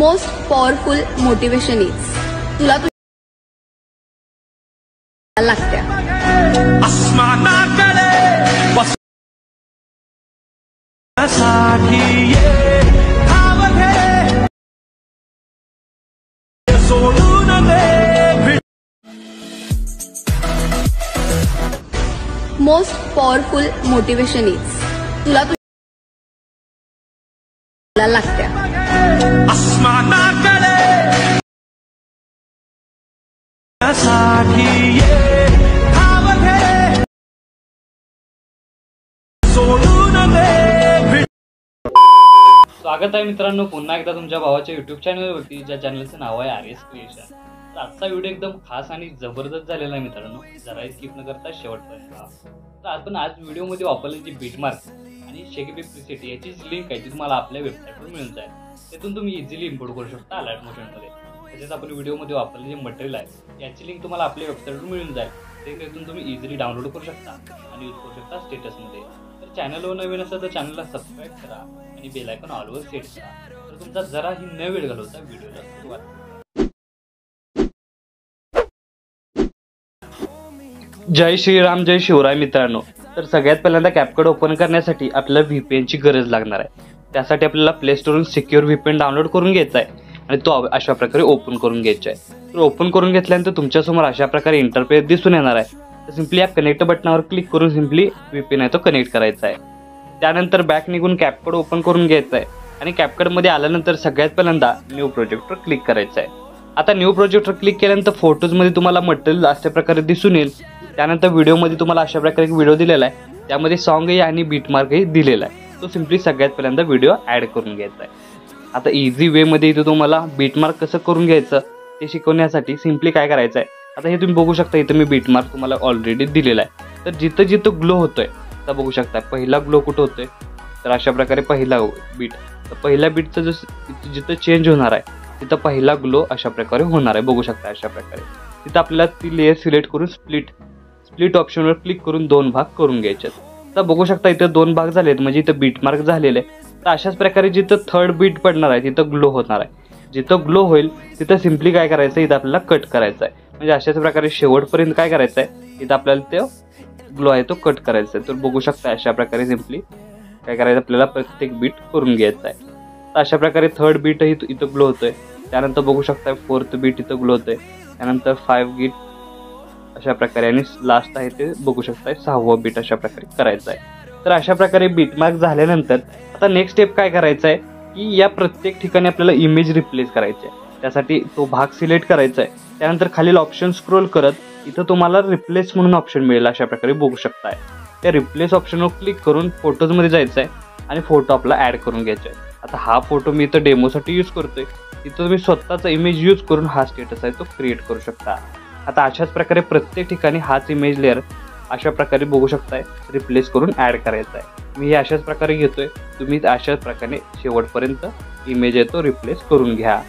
most powerful motivation is तुला लागते आसमानाकडे बसण्यासाठी धाव घे सोडून दे most powerful motivation is तुला लागते आसमानाकडे बसण्यासाठी धाव घे सोडून दे। स्वागत आहे मित्रांनो पुन्हा एकदा तुमच्या भावाच्या YouTube चॅनलवरती, ज्या चॅनलचं नाव आहे RS क्रिएशन। तर आजचा व्हिडिओ एकदम खास आणि जबरदस्त झालेला आहे मित्रांनो, जरा स्किप न करता शेवटपर्यंत पहा। तर आपण आज व्हिडिओमध्ये वापरलेली जी बीटमार्क आणि शेकीबी प्रीसेट याची लिंक आहे ती तुम्हाला आपल्या वेबसाईटवर मिळून जाईल। त्यातून तुम्ही इझिली इम्पोर्ट करू शकता अलर्ट मोशनमध्ये। तसेच आपण व्हिडिओमध्ये वापरलेले जे मटेरियल आहे याची लिंक तुम्हाला आपल्या वेबसाईटवर मिळून जाईल, ते त्यातून तुम्ही इझिली डाउनलोड करू शकता आणि यूज करू शकता स्टेटसमध्ये। तर चॅनलवर नवीन असेल तर चॅनलला सबस्क्राईब करा आणि बेल आयकॉन ऑलवर सेट करा, तर तुमचा जराही न वेळ घालवता व्हिडिओला सुरुवात करा। जय श्रीराम जय शिवराय मित्रांनो। तर सगळ्यात पहिल्यांदा कॅपकट ओपन करण्यासाठी आपल्याला VPN ची गरज लागणार आहे। त्यासाठी आपल्याला प्ले स्टोरवरून सिक्युअर VPN डाउनलोड करून घ्यायचा आहे आणि तो अशा प्रकारे ओपन करून घ्यायचा आहे। तर ओपन करून घेतल्यानंतर तुमच्यासमोर अशा प्रकारे इंटरफेस दिसून येणार आहे। तर सिंपली या कनेक्ट बटनावर क्लिक करून सिंपली VPN आहे तो कनेक्ट करायचा आहे। त्यानंतर बॅक निघून कॅपकट ओपन करून घ्यायचा आहे आणि कॅपकटमध्ये आल्यानंतर सगळ्यात पहिल्यांदा न्यू प्रोजेक्टवर क्लिक करायचं आहे। आता न्यू प्रोजेक्टवर क्लिक केल्यानंतर फोटोजमध्ये तुम्हाला मटेरियल अशा प्रकारे दिसून येईल। त्यानंतर व्हिडिओमध्ये तुम्हाला अशा प्रकारे एक व्हिडिओ दिलेला आहे, त्यामध्ये सॉन्गही आणि बीटमार्कही दिलेला आहे। तो सिंपली सगळ्यात पहिल्यांदा व्हिडिओ ॲड करून घ्यायचा आहे। आता इझी वेमध्ये इथे तुम्हाला बीटमार्क कसं करून घ्यायचं ते शिकवण्यासाठी सिंपली काय करायचं आहे, आता हे तुम्ही बघू शकता इथं मी बीटमार्क तुम्हाला ऑलरेडी दिलेला आहे। तर जिथं जिथं ग्लो होतोय आता बघू शकता पहिला ग्लो कुठं होतोय, तर अशा प्रकारे पहिला बीट, तर पहिल्या बीटचं जसं जिथं चेंज होणार आहे तिथं पहिला ग्लो अशा प्रकारे होणार आहे। बघू शकता अशा प्रकारे तिथं आपल्याला ती लेयर सिलेक्ट करून स्प्लिट ऑप्शनवर क्लिक करून दोन भाग करून घ्यायचे। तर बघू शकता इथं दोन भाग झालेत, म्हणजे इथं बीटमार्क झालेले आहे। तर अशाच प्रकारे जिथं थर्ड बीट पडणार आहे तिथं ग्लो होणार आहे। जिथं ग्लो होईल तिथं सिंपली काय करायचं आहे, इथं आपल्याला कट करायचं आहे। म्हणजे अशाच प्रकारे शेवटपर्यंत काय करायचं आहे, इथं आपल्याला ते ग्लो आहे तो कट करायचा आहे। तर बघू शकता अशा प्रकारे सिंपली काय करायचं आपल्याला प्रत्येक बीट करून घ्यायचं आहे। तर अशा प्रकारे थर्ड बीट इथं ग्लो होतोय, त्यानंतर बघू शकता फोर्थ बीट इथं ग्लो होतोय, त्यानंतर 5 बीट अशा प्रकारे आणि लास्ट आहे ते बघू शकता 6वा बीट अशा प्रकारे करायचं आहे। तर अशा प्रकारे बीटमार्क झाल्यानंतर आता नेक्स्ट स्टेप काय करायचं आहे की या प्रत्येक ठिकाणी आपल्याला इमेज रिप्लेस करायची आहे। त्यासाठी तो भाग सिलेक्ट करायचा आहे, त्यानंतर खालील ऑप्शन स्क्रोल करत इथं तुम्हाला रिप्लेस म्हणून ऑप्शन मिळेल, अशा प्रकारे बघू शकताय। त्या रिप्लेस ऑप्शनवर क्लिक करून फोटोजमध्ये जायचं आहे आणि फोटो आपला ॲड करून घ्यायचा आहे। आता हा फोटो मी इथं डेमोसाठी यूज करतोय, तिथं तुम्ही स्वतःचा इमेज यूज करून हा स्टेटस आहे तो क्रिएट करू शकता। आता अशाच प्रकारे प्रत्येक ठिकाणी हाच इमेज लेअर अशा प्रकारे बघू शकताय रिप्लेस करून ॲड करायचा आहे। मी हे अशाच प्रकारे घेतोय, तुम्ही अशाच प्रकारे शेवटपर्यंत इमेज आहे तो रिप्लेस करून घ्या।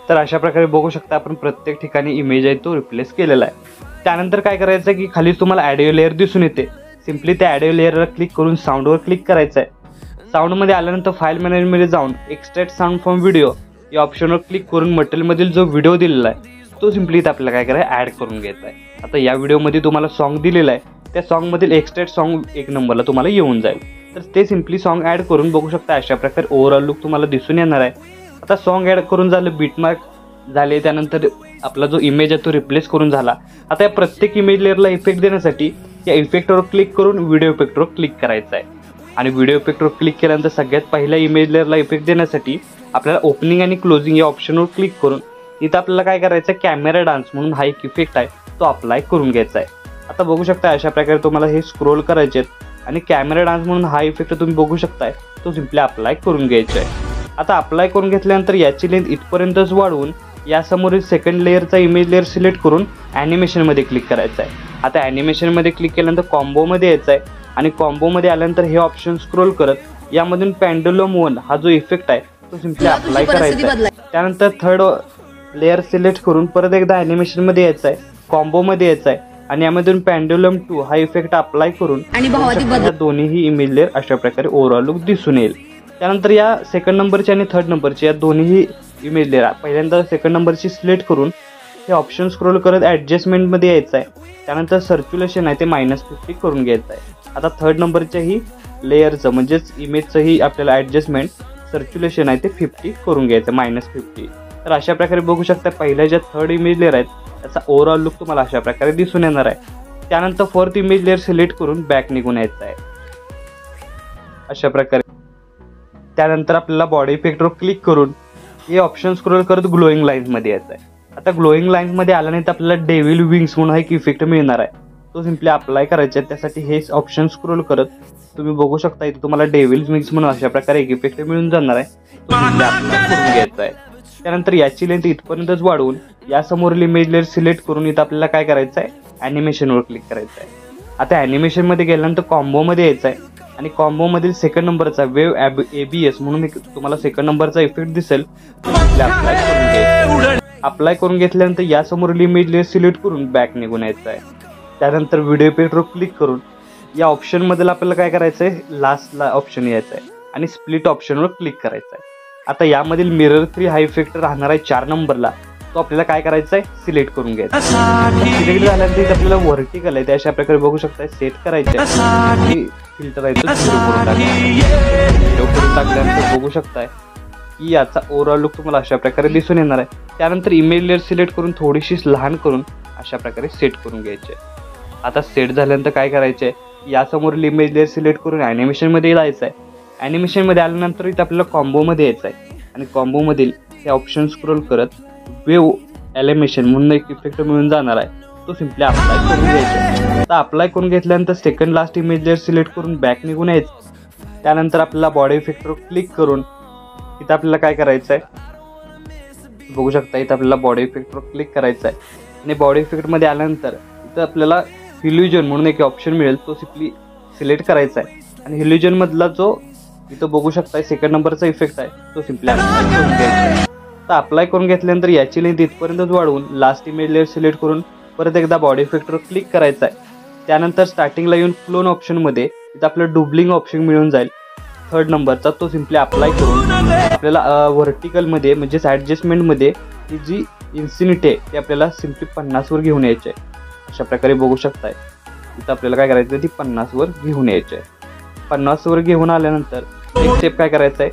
तर अशा प्रकारे बघू शकता आपण प्रत्येक ठिकाणी इमेज आहे तो रिप्लेस केलेला आहे। त्यानंतर काय करायचं आहे की खाली तुम्हाला ॲडिओ लेअर दिसून येते, सिंपली त्या ॲडिओ लेअरवर क्लिक करून साऊंडवर क्लिक करायचं आहे। साऊंडमध्ये आल्यानंतर फाईल मॅनेजरमध्ये जाऊन एक्सट्रॅक्ट साऊंड फ्रॉम व्हिडिओ या ऑप्शनवर क्लिक करून मटेरियलमधील जो व्हिडिओ दिलेला आहे तो सिंपली इथं आपल्याला काय करायचं ॲड करून घ्यायचा आहे। आता या व्हिडिओमध्ये तुम्हाला सॉन्ग दिलेला आहे, त्या सॉन्गमधील एक्सट्रॅक्ट सॉन्ग एक नंबरला तुम्हाला येऊन जाईल। तर ते सिंपली सॉन्ग ॲड करून बघू शकता अशा प्रकारे ओव्हरऑल लुक तुम्हाला दिसून येणार आहे। आता सॉन्ग ॲड करून झालं, बीटमार्क झाले, त्यानंतर आपला जो इमेज आहे तो रिप्लेस करून झाला। आता या प्रत्येक इमेज लेअरला इफेक्ट देण्यासाठी या इफेक्टवर क्लिक करून व्हिडिओ इफेक्टवर क्लिक करायचं आहे आणि व्हिडिओ इफेक्टवर क्लिक केल्यानंतर सगळ्यात पहिल्या इमेज लेअरला इफेक्ट देण्यासाठी आपल्याला ओपनिंग आणि क्लोजिंग या ऑप्शनवर क्लिक करून इथं आपल्याला काय करायचं आहे कॅमेरा डान्स म्हणून हा एक इफेक्ट आहे तो अप्लाय करून घ्यायचा आहे। आता बघू शकता अशा प्रकारे तुम्हाला हे स्क्रोल करायचे आहेत आणि कॅमेरा डान्स म्हणून हा इफेक्ट तुम्ही बघू शकताय तो सिंपली अप्लाय करून घ्यायचा आहे। आता अप्लाय करून घेतल्यानंतर याची लेंथ इथपर्यंतच वाढवून यासमोरील सेकंड लेअरचा इमेज लेअर सिलेक्ट करून ॲनिमेशनमध्ये क्लिक करायचं आहे। आता ॲनिमेशनमध्ये क्लिक केल्यानंतर कॉम्बोमध्ये यायचं आहे आणि कॉम्बोमध्ये आल्यानंतर हे ऑप्शन स्क्रोल करत यामधून पेंडुलम 1 हा जो इफेक्ट आहे तो सिंपली अप्लाय करायचा आहे। त्यानंतर थर्ड लेअर सिलेक्ट करून परत एकदा ॲनिमेशनमध्ये यायचं आहे, कॉम्बोमध्ये यायचं आहे आणि यामधून पेंडुलम 2 हा इफेक्ट अप्लाय करून दोन्हीही इमेज लेअर अशा प्रकारे ओव्हरऑल लुक दिसून येईल। त्यानंतर या सेकंड नंबरची आणि थर्ड नंबरची या दोन्ही इमेज लेअर पहिल्यांदा सेकंड नंबरची सिलेक्ट करून हे ऑप्शन स्क्रोल करत ॲडजस्टमेंटमध्ये यायचं आहे. त्यानंतर सर्क्युलेशन आहे ते -50 करून घ्यायचं आहे. आता थर्ड नंबरच्याही लेअरचं म्हणजेच इमेजचंही आपल्याला ॲडजस्टमेंट सर्क्युलेशन आहे ते 50 करून घ्यायचं -50. तर अशा प्रकारे बघू शकता पहिल्या ज्या थर्ड इमेज लेअर आहेत त्याचा ओव्हरऑल लुक तुम्हाला अशा प्रकारे दिसून येणार आहे. त्यानंतर फोर्थ इमेज लेअर सिलेक्ट करून बॅक निघून यायचं आहे अशा प्रकारे. त्यानंतर आपल्याला बॉडी इफेक्टवर क्लिक करून हे ऑप्शन स्क्रोल करत ग्लोईंग लाईन्समध्ये यायचं आहे. आता ग्लोईंग लाईन्समध्ये आल्यानंतर आपल्याला डेव्हिल विंग्स म्हणून एक इफेक्ट मिळणार आहे. तो सिम्पली अप्लाय करायचा आहे. त्यासाठी हे ऑप्शन स्क्रोल करत तुम्ही बघू शकता इथे तुम्हाला डेव्हिल विंग्स म्हणून अशा प्रकारे एक इफेक्ट मिळून जाणार आहे. तो सिम्पली अप्लाय करून घ्यायचा आहे. त्यानंतर याची लेंथ इथपर्यंतच वाढवून यासमोरील इमेज लेअर सिलेक्ट करून इथं आपल्याला काय करायचं आहे ॲनिमेशनवर क्लिक करायचं आहे. आता ॲनिमेशनमध्ये गेल्यानंतर कॉम्बोमध्ये यायचं आहे आणि कॉम्बोमधील सेकंड नंबरचा वेव ABS म्हणून एक तुम्हाला सेकंड नंबरचा इफेक्ट दिसेल. अप्लाय करून घ्यायचं. अप्लाय करून घेतल्यानंतर यासमोरील इमेज लेअर सिलेक्ट करून बॅक निघून यायचं आहे. त्यानंतर व्हिडिओ इफेक्टवर क्लिक करून या ऑप्शनमधील आपल्याला काय करायचं आहे लास्टला ऑप्शन यायचं आहे आणि स्प्लिट ऑप्शनवर क्लिक करायचं आहे. आता यामधील मिरर 3 हा इफेक्ट राहणार आहे 4 नंबरला. तो आपल्याला काय करायचा आहे सिलेक्ट करून घ्यायचा. सिलेक्ट झाल्यानंतर इथे आपल्याला व्हर्टिकल आहे ते अशा प्रकारे बघू शकता सेट करायचे आहे. फिल्टर आहे तो करून टाकल्यानंतर बघू शकताय की याचा ओव्हरऑल लुक तुम्हाला अशा प्रकारे दिसून येणार आहे. त्यानंतर इमेज लेअर सिलेक्ट करून थोडीशी लहान करून अशा प्रकारे सेट करून घ्यायचे. आता सेट झाल्यानंतर काय करायचे यासमोरील इमेज लेअर सिलेक्ट करून ॲनिमेशनमध्ये जायचं आहे. ॲनिमेशनमध्ये आल्यानंतर इथं आपल्याला कॉम्बोमध्ये यायचं आहे आणि कॉम्बोमधील हे ऑप्शन स्क्रोल करत वेव ॲनिमेशन म्हणून एक इफेक्ट मिळून जाणार आहे. तो सिम्पली अप्लाय करून घ्यायचा. आता अप्लाय करून घेतल्यानंतर second last image layer select करून बॅक निघून यायचं. त्यानंतर आपल्याला बॉडी इफेक्टवर क्लिक करून इथं आपल्याला काय करायचं आहे बघू शकता इथं आपल्याला बॉडी इफेक्टवर क्लिक करायचं आहे आणि बॉडी इफेक्टमध्ये आल्यानंतर इथं आपल्याला इल्युजन म्हणून एक ऑप्शन मिळेल. तो सिम्पली सिलेक्ट करायचा आहे आणि इल्युजनमधला जो इथं बघू शकता सेकंड नंबरचा इफेक्ट आहे तो सिम्पली अप्लाय करून घ्यायचा आहे. तर अप्लाय करून घेतल्यानंतर याची लेंथ इथपर्यंतच वाढवून लास्ट इमेज लेअर सिलेक्ट करून परत एकदा बॉडी इफेक्टवर क्लिक करायचा आहे. त्यानंतर स्टार्टिंगला येऊन क्लोन ऑप्शनमध्ये इथं आपलं डुबलिंग ऑप्शन मिळून जाईल थर्ड नंबरचा. तो सिम्पली अप्लाय करून आपल्याला व्हर्टिकलमध्ये म्हणजेच ॲडजस्टमेंटमध्ये ती जी इन्सिनिटी आहे ती आपल्याला सिम्पली 50वर घेऊन यायची आहे. अशा प्रकारे बघू शकताय इथं आपल्याला काय करायचं ती 50वर घेऊन यायची आहे. 50वर घेऊन आल्यानंतर एक स्टेप काय करायचं आहे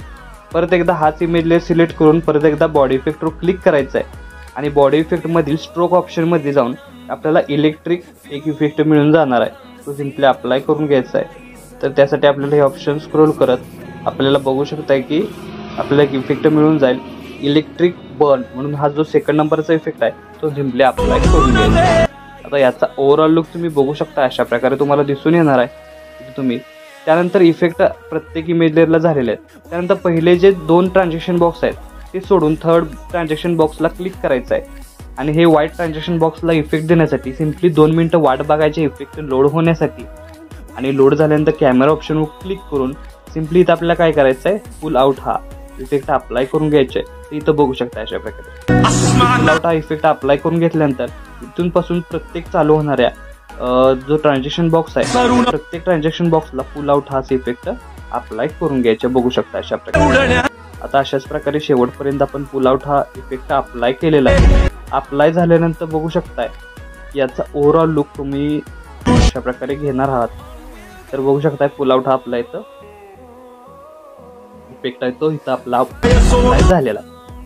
परत एकदा हाच इमेज लेअर सिलेक्ट करून परत एकदा बॉडी इफेक्टवर क्लिक करायचं आहे आणि बॉडी इफेक्टमधील स्ट्रोक ऑप्शनमध्ये जाऊन आपल्याला इलेक्ट्रिक एक इफेक्ट मिळून जाणार आहे. तो सिम्पली अप्लाय करून घ्यायचा आहे. तर त्यासाठी आपल्याला हे ऑप्शन स्क्रोल करत आपल्याला बघू शकताय की आपल्याला एक इफेक्ट मिळून जाईल इलेक्ट्रिक बर्न म्हणून. हा जो सेकंड नंबरचा इफेक्ट आहे तो सिम्पली अप्लाय करून घ्यायचा. आता याचा ओव्हरऑल लुक तुम्ही बघू शकता अशा प्रकारे तुम्हाला दिसून येणार आहे तुम्ही. त्यानंतर इफेक्ट प्रत्येक इमेज लेअरला झालेले आहेत. त्यानंतर पहिले जे 2 ट्रान्झॅक्शन बॉक्स आहेत ते सोडून थर्ड ट्रान्झॅक्शन बॉक्सला क्लिक करायचं आहे आणि हे व्हाईट ट्रान्झॅक्शन बॉक्सला इफेक्ट देण्यासाठी सिम्पली 2 मिनिटं वाट बघायचे इफेक्ट लोड होण्यासाठी. आणि लोड झाल्यानंतर कॅमेरा ऑप्शनवर क्लिक करून सिम्पली इथं आपल्याला काय करायचं आहे पुल आउट हा इफेक्ट अप्लाय करून घ्यायचे आहे. इथं बघू शकता अशा प्रकारे पुल आउट हा इफेक्ट अप्लाय करून घेतल्यानंतर इथून पासून प्रत्येक चालू होणाऱ्या जो ट्रान्झॅक्शन बॉक्स आहे प्रत्येक ट्रान्झॅक्शन बॉक्सला पुल आउट हाच इफेक्ट अप्लाय करून घ्यायचे बघू शकता अशा प्रकारे. आता अशाच प्रकारे शेवटपर्यंत आपण पुल आउट हा इफेक्ट अप्लाय केलेला आहे. अप्लाय झाल्यानंतर बघू शकताय याचा ओव्हरऑल लुक तुम्ही अशा प्रकारे घेणार आहात. तर बघू शकताय पुल आउट हा आपला इथं इफेक्ट आहे तो इथं आपला अप्लाय झालेला.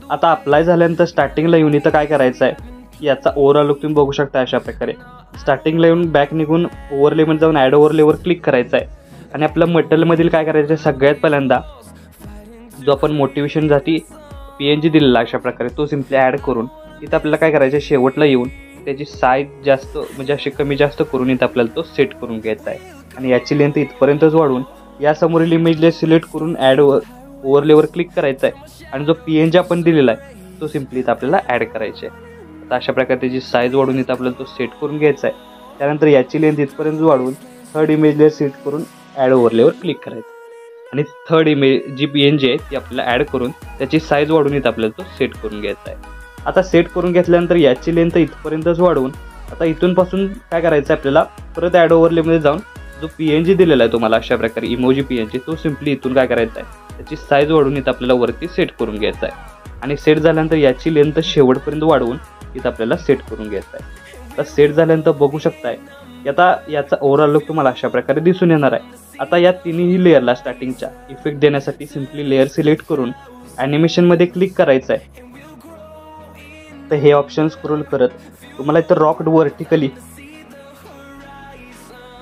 आता अप्लाय झाल्यानंतर स्टार्टिंगला येऊन इथं काय करायचं आहे याचा ओव्हरऑल लुक तुम्ही बघू शकता अशा प्रकारे. स्टार्टिंगला येऊन बॅक निघून ओव्हरलेमध्ये जाऊन ॲड ओव्हरलेवर क्लिक करायचं आहे आणि आपलं मटेरियलमधील काय करायचं आहे सगळ्यात पहिल्यांदा जो आपण मोटिवेशनसाठी PNG दिलेला अशा प्रकारे तो सिम्पली ॲड करून इथं आपल्याला काय करायचं आहे शेवटला येऊन त्याची साईज जास्त म्हणजे अशी कमी जास्त करून इथं आपल्याला तो सेट करून घ्यायचा आहे आणि याची लेंथ इथपर्यंतच वाढवून यासमोरील इमेजला सिलेक्ट करून ॲड ओव्हरलेवर क्लिक करायचा आहे आणि जो PNG आपण दिलेला आहे तो सिम्पली इथं आपल्याला ॲड करायचा आहे. आता अशा प्रकारे त्याची साईज वाढवून इथं आपल्याला तो सेट करून घ्यायचा आहे. त्यानंतर याची लेंथ इथपर्यंत वाढवून थर्ड इमेजला सेट करून ॲड ओव्हरलेवर क्लिक करायचं आणि थर्ड इमेज जी PNG आहे ती आपल्याला ॲड करून त्याची साईज वाढवून इथं आपल्याला तो सेट करून घ्यायचा आहे. आता सेट करून घेतल्यानंतर याची लेंथ इथपर्यंतच वाढवून आता इथून पासून काय करायचं आहे आपल्याला परत ॲड ओव्हरलेमध्ये जाऊन जो PNG दिलेला आहे तुम्हाला अशा प्रकारे इमोजी PNG तो सिम्पली इथून काय करायचा आहे त्याची साईज वाढवून इथं आपल्याला वरती सेट करून घ्यायचं आहे. आणि सेट झाल्यानंतर याची लेंथ शेवटपर्यंत वाढवून इथं आपल्याला सेट करून घ्यायचं आहे. आता सेट झाल्यानंतर बघू शकताय की आता याचा ओव्हरऑल लुक तुम्हाला अशा प्रकारे दिसून येणार आहे. आता या तिन्ही लेअरला स्टार्टिंगच्या इफेक्ट देण्यासाठी सिम्पली लेअर सिलेक्ट करून ॲनिमेशनमध्ये क्लिक करायचं आहे. तर हे ऑप्शन स्क्रोल करत तुम्हाला इथं रॉक्ड व्हर्टिकली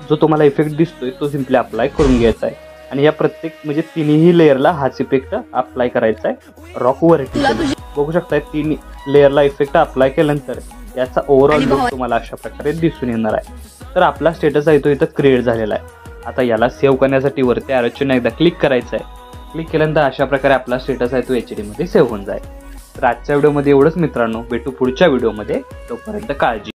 जो तुम्हाला इफेक्ट दिसतोय तो सिम्पली अप्लाय करून घ्यायचा आहे. आणि या प्रत्येक म्हणजे तिन्ही लेअरला हाच इफेक्ट अप्लाय करायचा आहे रॉक व्हर्टिकली. बघू शकताय तिन्ही लेअरला इफेक्ट अप्लाय केल्यानंतर याचा ओव्हरऑल लुक तुम्हाला अशा प्रकारे दिसून येणार आहे. तर आपला स्टेटस आहे तो इथं क्रिएट झालेला आहे. आता याला सेव्ह करण्यासाठी वरती ॲरोचिन्ह एकदा क्लिक करायचं आहे. क्लिक केल्यानंतर अशा प्रकारे आपला स्टेटस आहे तो HD मध्ये सेव्ह होऊन जाईल. तर आजच्या व्हिडिओमध्ये एवढंच मित्रांनो, भेटू पुढच्या व्हिडिओमध्ये. तोपर्यंत काळजी.